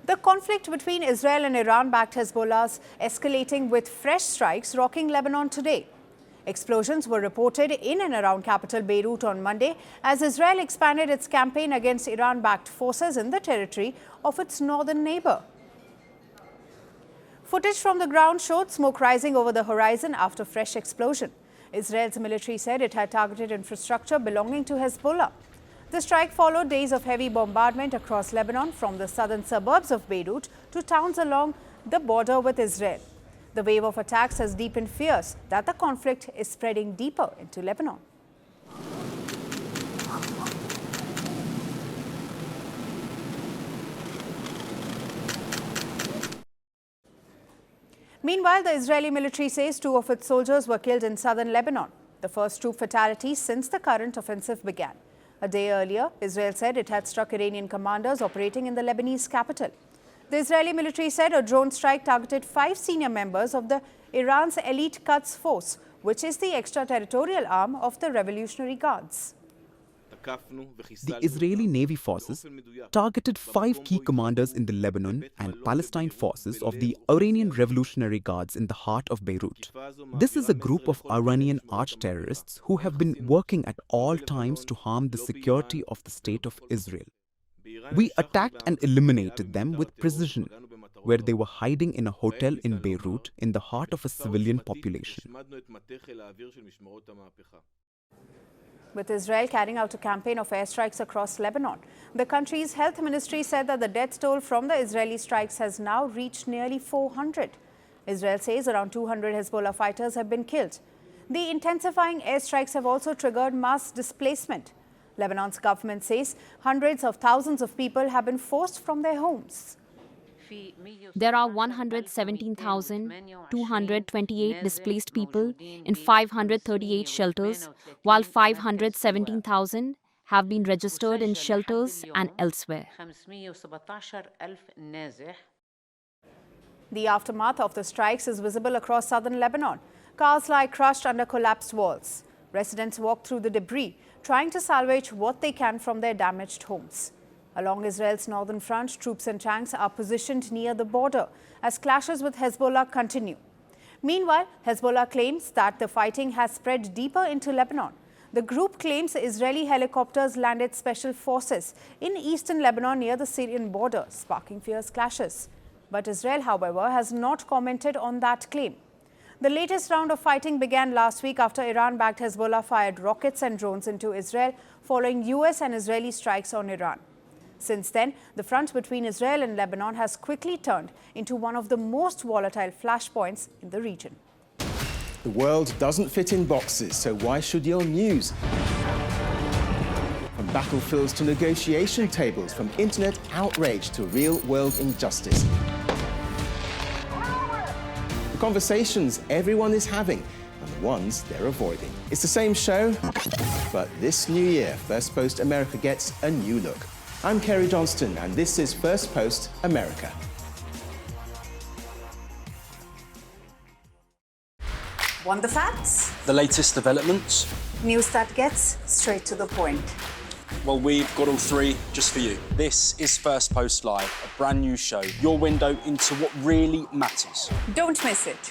The conflict between Israel and Iran-backed Hezbollah's escalating with fresh strikes rocking Lebanon today. Explosions were reported in and around capital Beirut on Monday as Israel expanded its campaign against Iran-backed forces in the territory of its northern neighbor. Footage from the ground showed smoke rising over the horizon after fresh explosion. Israel's military said it had targeted infrastructure belonging to Hezbollah. The strike followed days of heavy bombardment across Lebanon from the southern suburbs of Beirut to towns along the border with Israel. The wave of attacks has deepened fears that the conflict is spreading deeper into Lebanon. Meanwhile, the Israeli military says 2 of its soldiers were killed in southern Lebanon, the first troop fatality since the current offensive began. A day earlier, Israel said it had struck Iranian commanders operating in the Lebanese capital. The Israeli military said a drone strike targeted 5 senior members of Iran's elite Quds Force, which is the extraterritorial arm of the Revolutionary Guards. The Israeli Navy forces targeted 5 key commanders in the Lebanon and Palestine forces of the Iranian Revolutionary Guards in the heart of Beirut. This is a group of Iranian arch-terrorists who have been working at all times to harm the security of the State of Israel. We attacked and eliminated them with precision, where they were hiding in a hotel in Beirut in the heart of a civilian population. With Israel carrying out a campaign of airstrikes across Lebanon, the country's health ministry said that the death toll from the Israeli strikes has now reached nearly 400. Israel says around 200 Hezbollah fighters have been killed. The intensifying airstrikes have also triggered mass displacement. Lebanon's government says hundreds of thousands of people have been forced from their homes. There are 117,228 displaced people in 538 shelters, while 517,000 have been registered in shelters and elsewhere. The aftermath of the strikes is visible across southern Lebanon. Cars lie crushed under collapsed walls. Residents walk through the debris, trying to salvage what they can from their damaged homes. Along Israel's northern front, troops and tanks are positioned near the border as clashes with Hezbollah continue. Meanwhile, Hezbollah claims that the fighting has spread deeper into Lebanon. The group claims Israeli helicopters landed special forces in eastern Lebanon near the Syrian border, sparking fierce clashes. But Israel, however, has not commented on that claim. The latest round of fighting began last week after Iran-backed Hezbollah fired rockets and drones into Israel following US and Israeli strikes on Iran. Since then, the front between Israel and Lebanon has quickly turned into one of the most volatile flashpoints in the region. The world doesn't fit in boxes, so why should your news? From battlefields to negotiation tables, from internet outrage to real-world injustice. The conversations everyone is having and the ones they're avoiding. It's the same show, but this new year, Firstpost America gets a new look. I'm Kerry Johnston, and this is Firstpost America. Want the facts? The latest developments? News that gets straight to the point. Well, we've got all 3 just for you. This is Firstpost Live, a brand new show, your window into what really matters. Don't miss it.